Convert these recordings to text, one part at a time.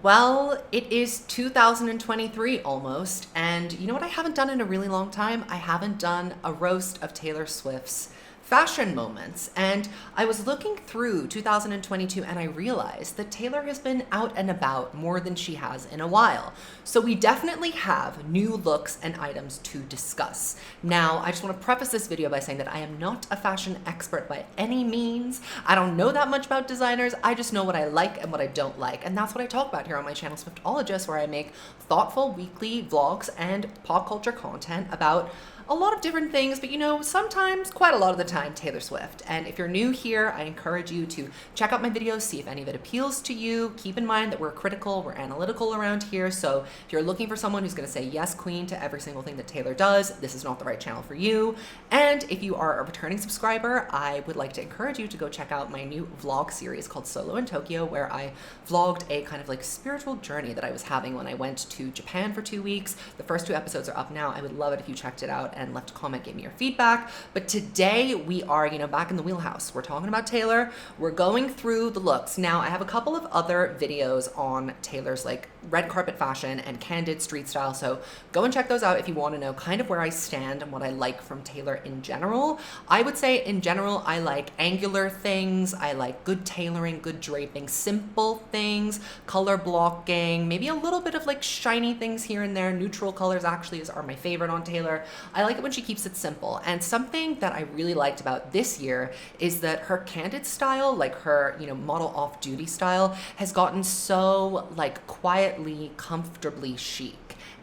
Well, it is 2023 almost, and you know what I haven't done in a really long time? I haven't done a roast of Taylor Swift's fashion moments. And I was looking through 2022 and I realized that Taylor has been out and about more than she has in a while. So we definitely have new looks and items to discuss. Now, I just want to preface this video by saying that I am not a fashion expert by any means. I don't know that much about designers. I just know what I like and what I don't like. And that's what I talk about here on my channel, Swiftologist, where I make thoughtful weekly vlogs and pop culture content about a lot of different things, but you know, sometimes, quite a lot of the time, Taylor Swift. And if you're new here, I encourage you to check out my videos, see if any of it appeals to you. Keep in mind that we're critical, we're analytical around here, so if you're looking for someone who's gonna say yes, queen, to every single thing that Taylor does, this is not the right channel for you. And if you are a returning subscriber, I would like to encourage you to go check out my new vlog series called Solo in Tokyo, where I vlogged a kind of like spiritual journey that I was having when I went to Japan for 2 weeks. The first 2 episodes are up now. I would love it if you checked it out and left a comment, gave me your feedback. But today we are, you know, back in the wheelhouse. We're talking about Taylor. We're going through the looks. Now, I have a couple of other videos on Taylor's like red carpet fashion and candid street style. So go and check those out if you want to know kind of where I stand and what I like from Taylor in general. I would say in general, I like angular things. I like good tailoring, good draping, simple things, color blocking, maybe a little bit of like shiny things here and there. Neutral colors actually are my favorite on Taylor. I like it when she keeps it simple. And something that I really liked about this year is that her candid style, like her, you know, model off-duty style, has gotten so like quietly, comfortably chic.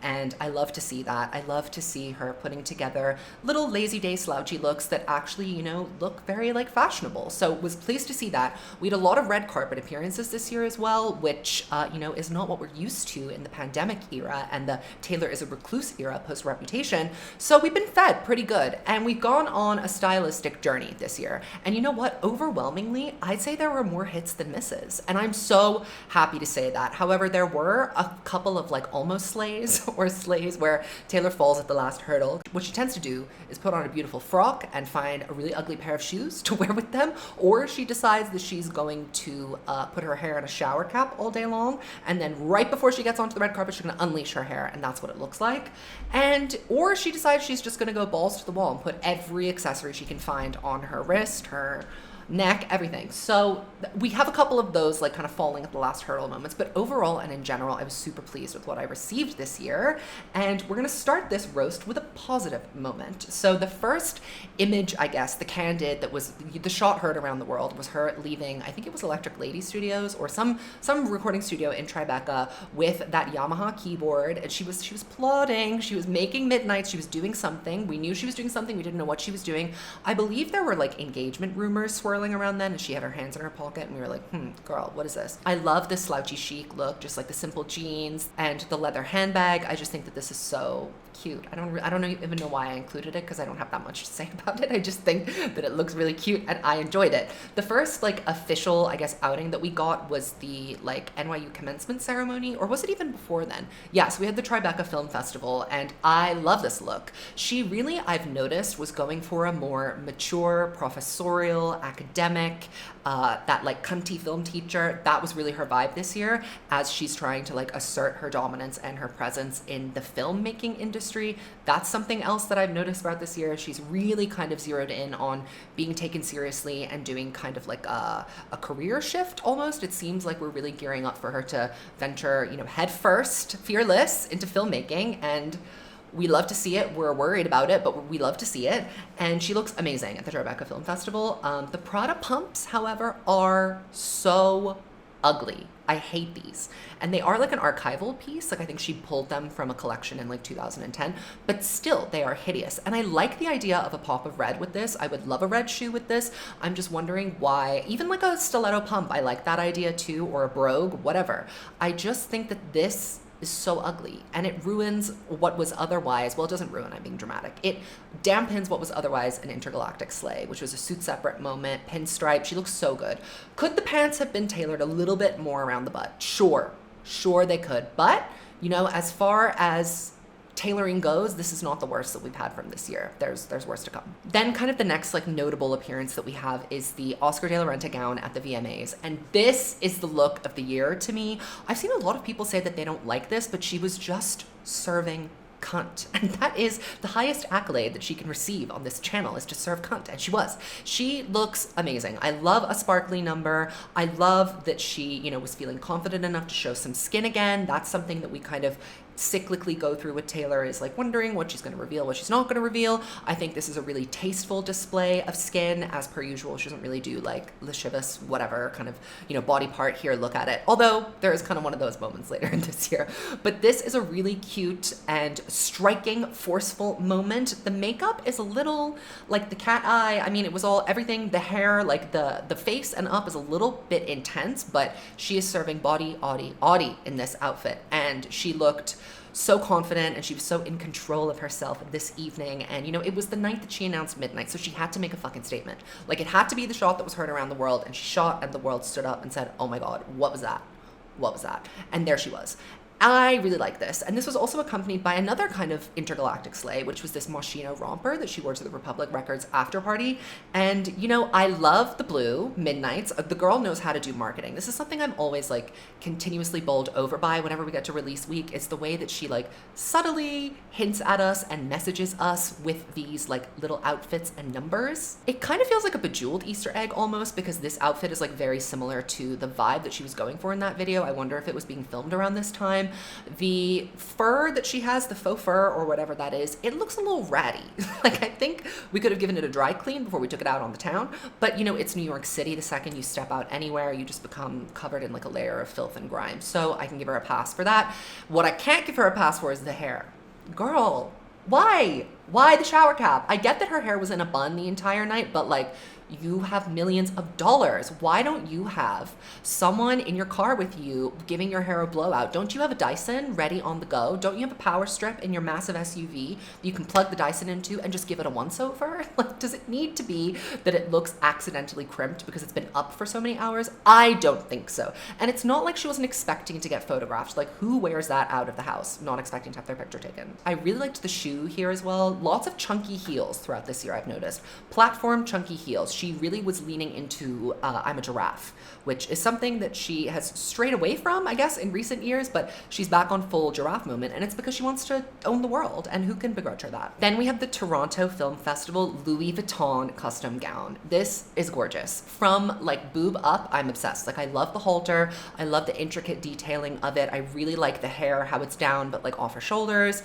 And I love to see that. I love to see her putting together little lazy day slouchy looks that actually, you know, look very like fashionable. So was pleased to see that. We had a lot of red carpet appearances this year as well, which, you know, is not what we're used to in the pandemic era and the Taylor is a recluse era post Reputation. So we've been fed pretty good. And we've gone on a stylistic journey this year. And you know what? Overwhelmingly, I'd say there were more hits than misses. And I'm so happy to say that. However, there were a couple of like almost slays or slays where Taylor falls at the last hurdle. What she tends to do is put on a beautiful frock and find a really ugly pair of shoes to wear with them, or she decides that she's going to put her hair in a shower cap all day long, and then right before she gets onto the red carpet, she's gonna unleash her hair, and that's what it looks like. Or she decides she's just gonna go balls to the wall and put every accessory she can find on her wrist, her neck, everything. So we have a couple of those like kind of falling at the last hurdle moments, but overall and in general, I was super pleased with what I received this year. And we're gonna start this roast with a positive moment. So the first image, I guess, the candid that was the shot heard around the world was her leaving, I think it was Electric Lady Studios or some recording studio in Tribeca with that Yamaha keyboard. And she was plodding, she was making midnights, she was doing something. We knew she was doing something, we didn't know what she was doing. I believe there were like engagement rumors swirling around then, and she had her hands in her pocket and we were like, girl, what is this? I love this slouchy chic look, just like the simple jeans and the leather handbag. I just think that this is so cute. I don't even know why I included it because I don't have that much to say about it. I just think that it looks really cute and I enjoyed it. The first like official, I guess, outing that we got was the like NYU commencement ceremony, or was it even before then? Yes, we had the Tribeca Film Festival and I love this look. She really, I've noticed, was going for a more mature, professorial, academic, that like cunty film teacher. That was really her vibe this year as she's trying to like assert her dominance and her presence in the filmmaking industry. That's something else that I've noticed about this year. She's really kind of zeroed in on being taken seriously and doing kind of like a career shift almost. It seems like we're really gearing up for her to venture, you know, head first, fearless into filmmaking, and we love to see it. We're worried about it, but we love to see it. And she looks amazing at the Tribeca Film Festival. The Prada pumps, however, are so ugly. I hate these. And they are like an archival piece. Like I think she pulled them from a collection in like 2010, but still they are hideous. And I like the idea of a pop of red with this. I would love a red shoe with this. I'm just wondering why, even like a stiletto pump, I like that idea too, or a brogue, whatever. I just think that this is so ugly and it ruins what was otherwise, well, it doesn't ruin, I'm being dramatic. It dampens what was otherwise an intergalactic sleigh, which was a suit separate moment, pinstripe. She looks so good. Could the pants have been tailored a little bit more around the butt? Sure they could. But, you know, as far as tailoring goes, this is not the worst that we've had from this year. There's worse to come. Then kind of the next like notable appearance that we have is the Oscar de la Renta gown at the VMAs. And this is the look of the year to me. I've seen a lot of people say that they don't like this, but she was just serving cunt. And that is the highest accolade that she can receive on this channel, is to serve cunt. And she was. She looks amazing. I love a sparkly number. I love that she, you know, was feeling confident enough to show some skin again. That's something that we kind of cyclically go through with Taylor, is like wondering what she's going to reveal, what she's not going to reveal. I think this is a really tasteful display of skin. As per usual, she doesn't really do like lascivious whatever kind of, you know, body part here, look at it, although there is kind of one of those moments later in this year. But this is a really cute and striking, forceful moment. The makeup is a little like the cat eye. I mean, it was all everything, the hair, like the face and up is a little bit intense, but she is serving body in this outfit, and she looked so confident and she was so in control of herself this evening. And you know, it was the night that she announced midnight, so she had to make a fucking statement. Like, it had to be the shot that was heard around the world, and she shot and the world stood up and said, oh my god, what was that? What was that? And there she was. I really like this. And this was also accompanied by another kind of intergalactic sleigh, which was this Moschino romper that she wore to the Republic Records after party. And, you know, I love the blue midnights. The girl knows how to do marketing. This is something I'm always like continuously bowled over by whenever we get to release week. It's the way that she like subtly hints at us and messages us with these like little outfits and numbers. It kind of feels like a bejeweled Easter egg almost, because this outfit is like very similar to the vibe that she was going for in that video. I wonder if it was being filmed around this time. The fur that she has, the faux fur or whatever that is, it looks a little ratty. Like, I think we could have given it a dry clean before we took it out on the town. But, you know, it's New York City. The second you step out anywhere, you just become covered in like a layer of filth and grime. So I can give her a pass for that. What I can't give her a pass for is the hair. Girl, why? Why the shower cap? I get that her hair was in a bun the entire night, but like, you have millions of dollars. Why don't you have someone in your car with you giving your hair a blowout? Don't you have a Dyson ready on the go? Don't you have a power strip in your massive SUV that you can plug the Dyson into and just give it a once over? Like, does it need to be that it looks accidentally crimped because it's been up for so many hours? I don't think so. And it's not like she wasn't expecting to get photographed. Like, who wears that out of the house, not expecting to have their picture taken? I really liked the shoe here as well. Lots of chunky heels throughout this year, I've noticed. Platform chunky heels. She really was leaning into I'm a giraffe, which is something that she has strayed away from, I guess, in recent years, but she's back on full giraffe moment, and it's because she wants to own the world, and who can begrudge her that? Then we have the Toronto Film Festival Louis Vuitton custom gown. This is gorgeous. From like boob up, I'm obsessed. Like, I love the halter, I love the intricate detailing of it, I really like the hair, how it's down but like off her shoulders.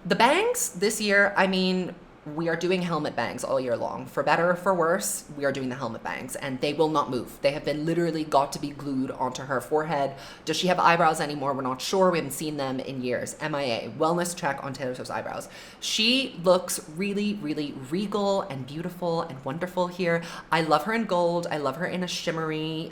The bangs this year, I mean, we are doing helmet bangs all year long. For better or for worse, we are doing the helmet bangs, and they will not move. They have been literally got to be glued onto her forehead. Does she have eyebrows anymore? We're not sure. We haven't seen them in years. MIA. Wellness check on Taylor Swift's eyebrows. She looks really, really regal and beautiful and wonderful here. I love her in gold. I love her in a shimmery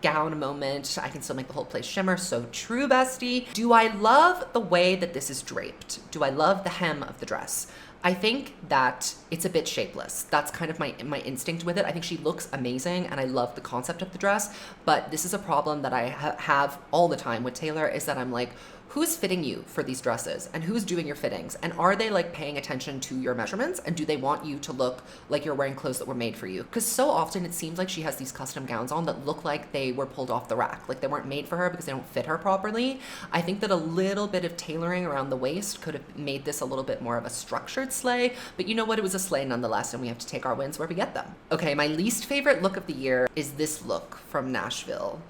gown moment. I can still make the whole place shimmer. So true, bestie. Do I love the way that this is draped? Do I love the hem of the dress? I think that it's a bit shapeless. That's kind of my instinct with it. I think she looks amazing, and I love the concept of the dress, but this is a problem that I have all the time with Taylor, is that I'm like, who's fitting you for these dresses, and who's doing your fittings, and are they like paying attention to your measurements, and do they want you to look like you're wearing clothes that were made for you? Because so often it seems like she has these custom gowns on that look like they were pulled off the rack, like they weren't made for her because they don't fit her properly. I think that a little bit of tailoring around the waist could have made this a little bit more of a structured sleigh, but you know what, it was a sleigh nonetheless, and we have to take our wins where we get them. Okay, my least favorite look of the year is this look from Nashville.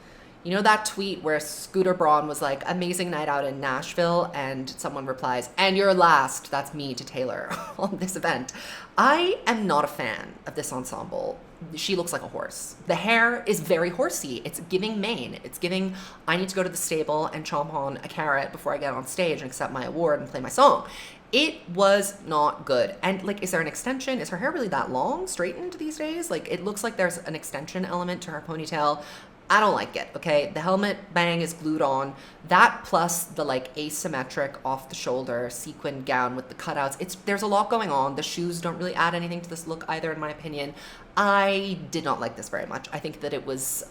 You know that tweet where Scooter Braun was like, amazing night out in Nashville, and someone replies, and you're last, that's me, to Taylor on this event. I am not a fan of this ensemble. She looks like a horse. The hair is very horsey. It's giving mane. It's giving, I need to go to the stable and chomp on a carrot before I get on stage and accept my award and play my song. It was not good. And like, is there an extension? Is her hair really that long, straightened these days? Like, it looks like there's an extension element to her ponytail. I don't like it, okay? The helmet bang is glued on. That plus the like asymmetric off the shoulder sequin gown with the cutouts. There's a lot going on. The shoes don't really add anything to this look either, in my opinion. I did not like this very much. I think that it was,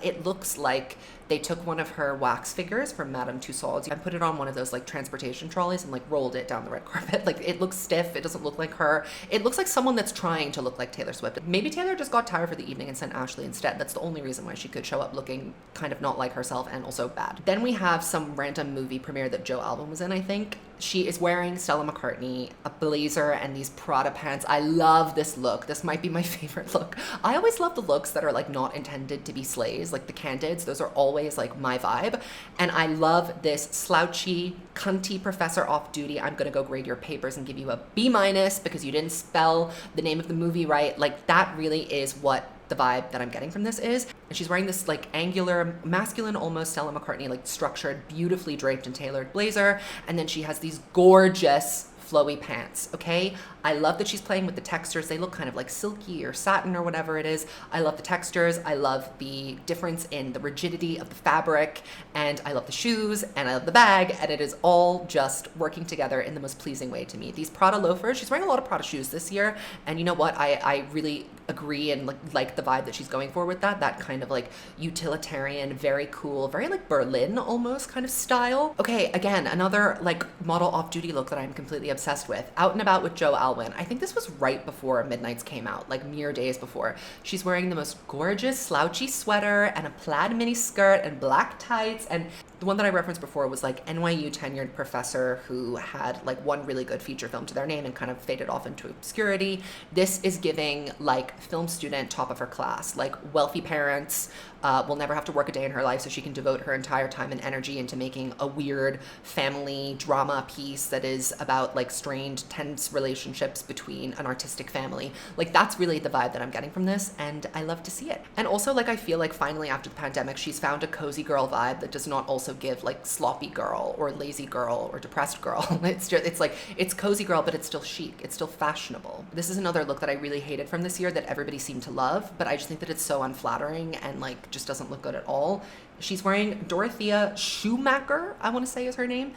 it looks like they took one of her wax figures from Madame Tussauds and put it on one of those like transportation trolleys and like rolled it down the red carpet. Like it looks stiff. It doesn't look like her. It looks like someone that's trying to look like Taylor Swift. Maybe Taylor just got tired for the evening and sent Ashley instead. That's the only reason why she could show up looking kind of not like herself and also bad. Then we have some random movie premiere that Joe Alwyn was in, I think. She is wearing Stella McCartney, a blazer and these Prada pants. I love this look. This might be my favorite look. I always love the looks that are like not intended to be slays, like the candids. Those are always like my vibe. And I love this slouchy, cunty professor off duty. I'm gonna go grade your papers and give you a B- because you didn't spell the name of the movie right. Like that really is what the vibe that I'm getting from this is. And she's wearing this like angular, masculine, almost Stella McCartney, like structured, beautifully draped and tailored blazer. And then she has these gorgeous flowy pants, okay? I love that she's playing with the textures. They look kind of like silky or satin or whatever it is. I love the textures. I love the difference in the rigidity of the fabric, and I love the shoes, and I love the bag, and it is all just working together in the most pleasing way to me. These Prada loafers, she's wearing a lot of Prada shoes this year, and you know what? I really agree and like the vibe that she's going for with that kind of like utilitarian, very cool, very like Berlin almost kind of style. Okay, again, another like model off-duty look that I'm completely obsessed with. Out and About with Joe Alwyn. I think this was right before Midnights came out, like mere days before. She's wearing the most gorgeous slouchy sweater and a plaid mini skirt and black tights, and the one that I referenced before was like NYU tenured professor who had like one really good feature film to their name and kind of faded off into obscurity. This is giving like film student top of her class, like wealthy parents, will never have to work a day in her life so she can devote her entire time and energy into making a weird family drama piece that is about like strained, tense relationships between an artistic family. Like that's really the vibe that I'm getting from this, and I love to see it. And also like I feel like finally after the pandemic she's found a cozy girl vibe that does not also give like sloppy girl or lazy girl or depressed girl. It's like it's cozy girl, but it's still chic, it's still fashionable. This is another look that I really hated from this year that everybody seemed to love, but I just think that it's so unflattering and like just doesn't look good at all. She's wearing Dorothea Schumacher, I want to say is her name.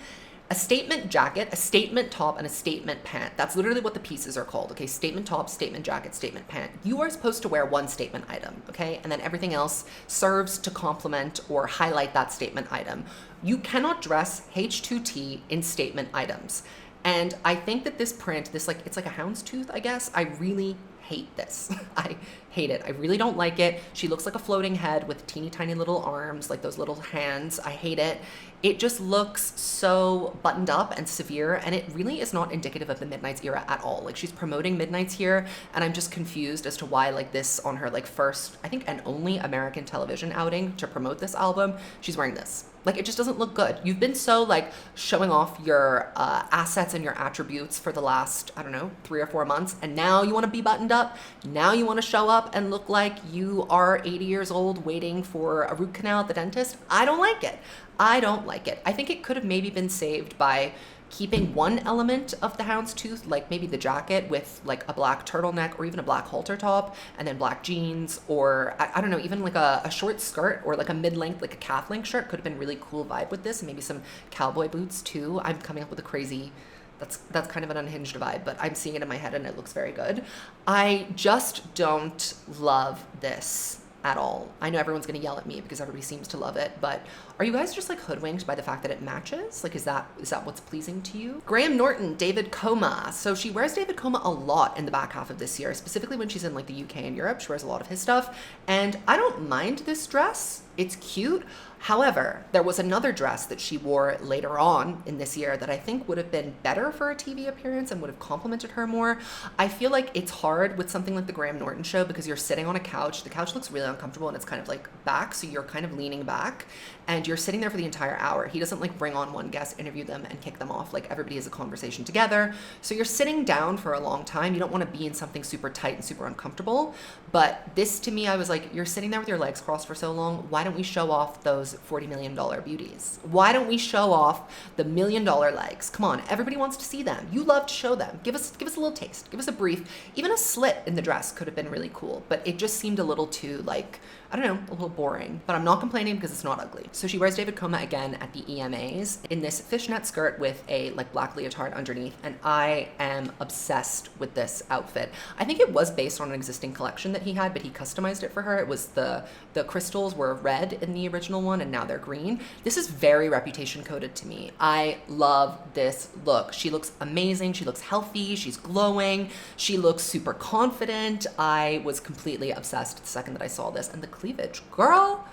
A statement jacket, a statement top, and a statement pant. That's literally what the pieces are called, okay? Statement top, statement jacket, statement pant. You are supposed to wear one statement item, okay? And then everything else serves to complement or highlight that statement item. You cannot dress H2T in statement items. And I think that this print, this like, it's like a houndstooth, I guess. I really hate this. I hate it. I really don't like it. She looks like a floating head with teeny tiny little arms, like those little hands. I hate it. It just looks so buttoned up and severe, and it really is not indicative of the Midnights era at all. Like she's promoting Midnights here, and I'm just confused as to why like this on her like first, I think, and only American television outing to promote this album, she's wearing this. Like it just doesn't look good. You've been so like showing off your assets and your attributes for the last, I don't know, 3 or 4 months, and now you want to be buttoned up. Now you want to show up and look like you are 80 years old waiting for a root canal at the dentist. I don't like it. I don't like it. I think it could have maybe been saved by keeping one element of the houndstooth, like maybe the jacket with like a black turtleneck or even a black halter top, and then black jeans, or I don't know, even like a short skirt or like a mid-length, like a calf-length shirt could have been really cool vibe with this, and maybe some cowboy boots too. I'm coming up with a crazy, that's kind of an unhinged vibe, but I'm seeing it in my head and it looks very good. I just don't love this at all. I know everyone's gonna yell at me because everybody seems to love it, but are you guys just like hoodwinked by the fact that it matches? Like, is that what's pleasing to you? Graham Norton, David Coma. So she wears David Coma a lot in the back half of this year, specifically when she's in like the UK and Europe. She wears a lot of his stuff, and I don't mind this dress. It's cute. However, there was another dress that she wore later on in this year that I think would have been better for a TV appearance and would have complimented her more. I feel like it's hard with something like the Graham Norton show because you're sitting on a couch. The couch looks really uncomfortable and it's kind of like back, so you're kind of leaning back and you're sitting there for the entire hour. He doesn't like bring on one guest, interview them, and kick them off. Like everybody has a conversation together. So you're sitting down for a long time. You don't want to be in something super tight and super uncomfortable. But this to me, I was like, you're sitting there with your legs crossed for so long. Why why don't we show off those $40 million beauties? Why don't we show off the $1 million legs? Come on, everybody wants to see them. You love to show them. Give us a little taste. Give us a brief. Even a slit in the dress could have been really cool, but it just seemed a little too, like, I don't know, a little boring. But I'm not complaining because it's not ugly. So she wears David Coma again at the EMAs in this fishnet skirt with a like black leotard underneath, and I am obsessed with this outfit. I think it was based on an existing collection that he had, but he customized it for her. It was the crystals were red in the original one, and now they're green. This is very reputation coded to me. I love this look. She looks amazing. She looks healthy. She's glowing. She looks super confident. I was completely obsessed the second that I saw this. And the cleavage, girl,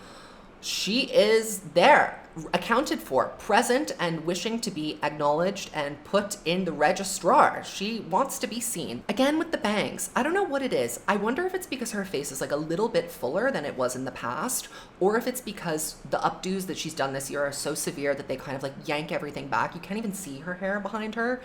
she is there, accounted for, present, and wishing to be acknowledged and put in the registrar. She wants to be seen. Again with the bangs, I don't know what it is. I wonder if it's because her face is like a little bit fuller than it was in the past, or if it's because the updos that she's done this year are so severe that they kind of like yank everything back. You can't even see her hair behind her.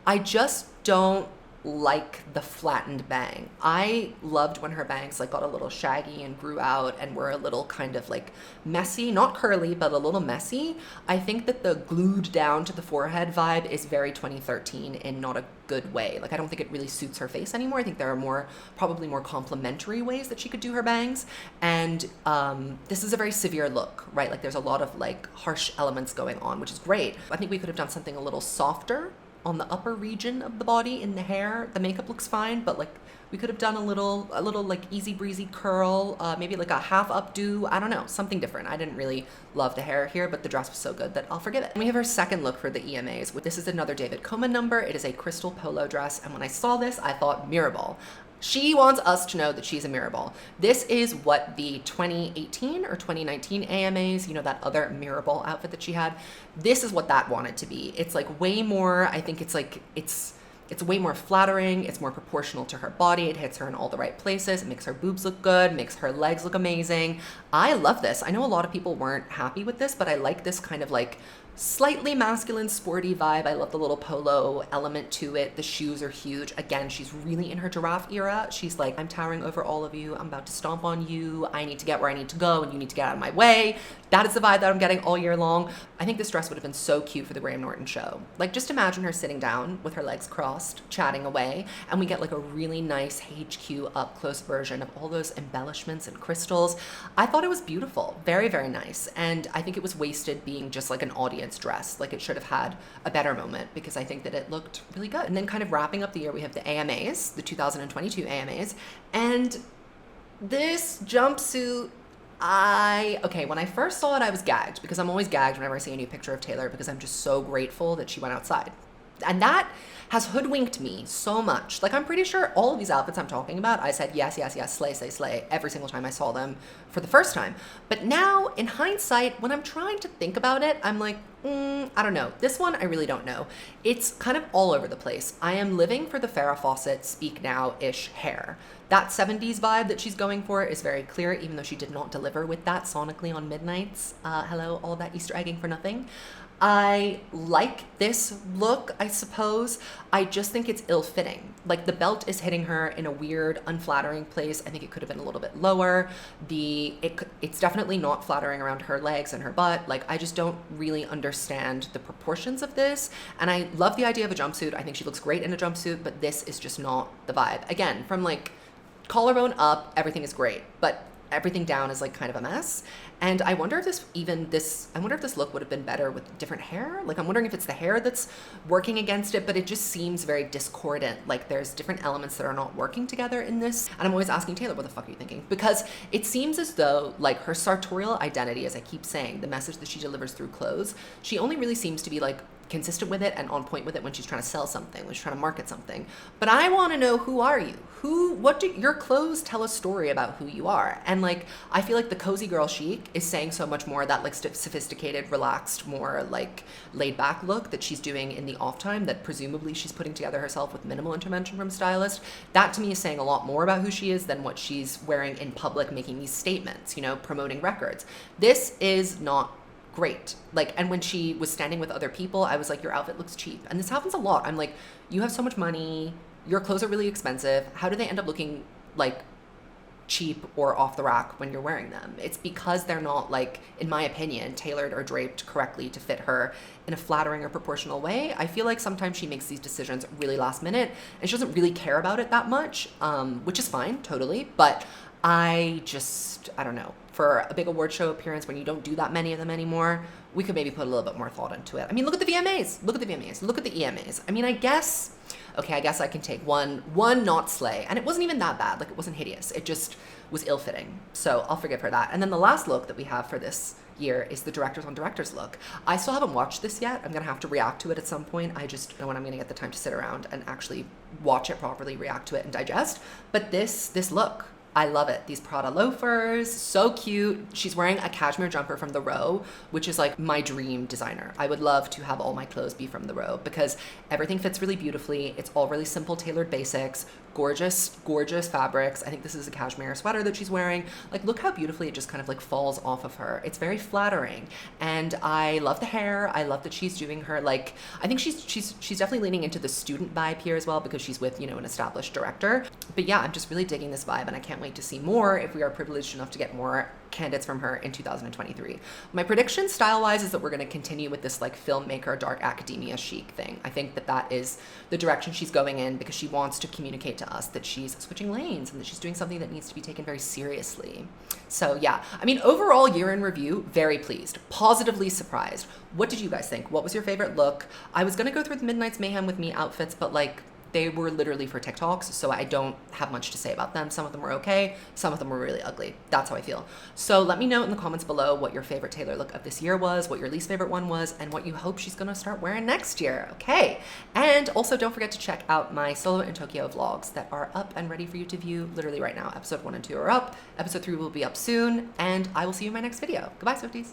I just don't like the flattened bang. I loved when her bangs like got a little shaggy and grew out and were a little kind of like messy, not curly, but a little messy. I think that the glued down to the forehead vibe is very 2013 in not a good way. Like, I don't think it really suits her face anymore. I think there are probably more complementary ways that she could do her bangs. And this is a very severe look, right? Like, there's a lot of like harsh elements going on, which is great. I think we could have done something a little softer on the upper region of the body in the hair. The makeup looks fine, but like we could have done a little like easy breezy curl, maybe like a half updo. I don't know, something different. I didn't really love the hair here, but the dress was so good that I'll forgive it. And we have our second look for the EMAs. This is another David Coma number. It is a crystal polo dress, and when I saw this, I thought Mirrorball. She wants us to know that she's a Mirrorball. This is what the 2018 or 2019 AMAs, you know, that other Mirrorball outfit that she had, this is what that wanted to be. It's like way more, I think it's like, it's way more flattering. It's more proportional to her body. It hits her in all the right places. It makes her boobs look good, makes her legs look amazing. I love this. I know a lot of people weren't happy with this, but I like this kind of like slightly masculine, sporty vibe. I love the little polo element to it. The shoes are huge. Again, she's really in her giraffe era. She's like, I'm towering over all of you. I'm about to stomp on you. I need to get where I need to go, and you need to get out of my way. That is the vibe that I'm getting all year long. I think this dress would have been so cute for the Graham Norton show. Like, just imagine her sitting down with her legs crossed, chatting away, and we get like a really nice HQ up close version of all those embellishments and crystals. I thought it was beautiful. Very, very nice. And I think it was wasted being just like an audience dress. Like, it should have had a better moment, because I think that it looked really good. And then kind of wrapping up the year, we have the AMAs, the 2022 AMAs, and this jumpsuit, when I first saw it, I was gagged, because I'm always gagged whenever I see a new picture of Taylor, because I'm just so grateful that she went outside. And that has hoodwinked me so much. Like, I'm pretty sure all of these outfits I'm talking about, I said, yes, yes, yes, slay, slay, slay, every single time I saw them for the first time. But now, in hindsight, when I'm trying to think about it, I'm like, I don't know. This one, I really don't know. It's kind of all over the place. I am living for the Farrah Fawcett Speak Now-ish hair. That 70s vibe that she's going for is very clear, even though she did not deliver with that sonically on Midnights. Hello, all that Easter egging for nothing. I like this look, I suppose. I just think it's ill-fitting. Like, the belt is hitting her in a weird, unflattering place. I think it could have been a little bit lower. It's definitely not flattering around her legs and her butt. Like, I just don't really understand the proportions of this. And I love the idea of a jumpsuit. I think she looks great in a jumpsuit, but this is just not the vibe. Again, from like collarbone up, everything is great, but everything down is like kind of a mess. And I wonder if this look would have been better with different hair. Like, I'm wondering if it's the hair that's working against it, but it just seems very discordant. Like, there's different elements that are not working together in this. And I'm always asking Taylor, what the fuck are you thinking? Because it seems as though, like, her sartorial identity, as I keep saying, the message that she delivers through clothes, she only really seems to be like consistent with it and on point with it when she's trying to sell something, when she's trying to market something. But I want to know, who are you? What do your clothes tell a story about who you are? And like, I feel like the cozy girl chic is saying so much more, that like sophisticated, relaxed, more like laid back look that she's doing in the off time, that presumably she's putting together herself with minimal intervention from a stylist. That to me is saying a lot more about who she is than what she's wearing in public, making these statements, you know, promoting records. This is not great. Like, and when she was standing with other people, I was like, your outfit looks cheap. And this happens a lot. I'm like, you have so much money, your clothes are really expensive. How do they end up looking like cheap or off the rack when you're wearing them. It's because they're not, like, in my opinion, tailored or draped correctly to fit her in a flattering or proportional way. I feel like sometimes she makes these decisions really last minute and she doesn't really care about it that much, which is fine, totally. But I don't know. For a big award show appearance, when you don't do that many of them anymore, we could maybe put a little bit more thought into it. I mean, look at the VMAs. Look at the VMAs. Look at the EMAs. I mean, I guess I can take one not slay. And it wasn't even that bad. Like, it wasn't hideous. It just was ill-fitting. So I'll forgive her that. And then the last look that we have for this year is the directors on directors look. I still haven't watched this yet. I'm going to have to react to it at some point. I just don't know when I'm going to get the time to sit around and actually watch it properly, react to it, and digest. But this look, I love it. These Prada loafers, so cute. She's wearing a cashmere jumper from The Row, which is like my dream designer. I would love to have all my clothes be from The Row because everything fits really beautifully. It's all really simple, tailored basics, gorgeous, gorgeous fabrics. I think this is a cashmere sweater that she's wearing. Like, look how beautifully it just kind of like falls off of her. It's very flattering. And I love the hair. I love that she's doing her, like, I think she's definitely leaning into the student vibe here as well because she's with, you know, an established director. But yeah, I'm just really digging this vibe and I can't wait to see more if we are privileged enough to get more candidates from her in 2023. My prediction style-wise is that we're going to continue with this like filmmaker, dark academia chic thing. I think that is the direction she's going in because she wants to communicate to us that she's switching lanes and that she's doing something that needs to be taken very seriously. So yeah, I mean, overall year in review, very pleased, positively surprised. What did you guys think? What was your favorite look? I was going to go through the Midnight's Mayhem with Me outfits, but like, they were literally for TikToks, so I don't have much to say about them. Some of them were okay, some of them were really ugly. That's how I feel. So let me know in the comments below what your favorite Taylor look of this year was, what your least favorite one was, and what you hope she's gonna start wearing next year, okay? And also don't forget to check out my Solo in Tokyo vlogs that are up and ready for you to view literally right now. Episode 1 and 2 are up, episode 3 will be up soon, and I will see you in my next video. Goodbye, Swifties.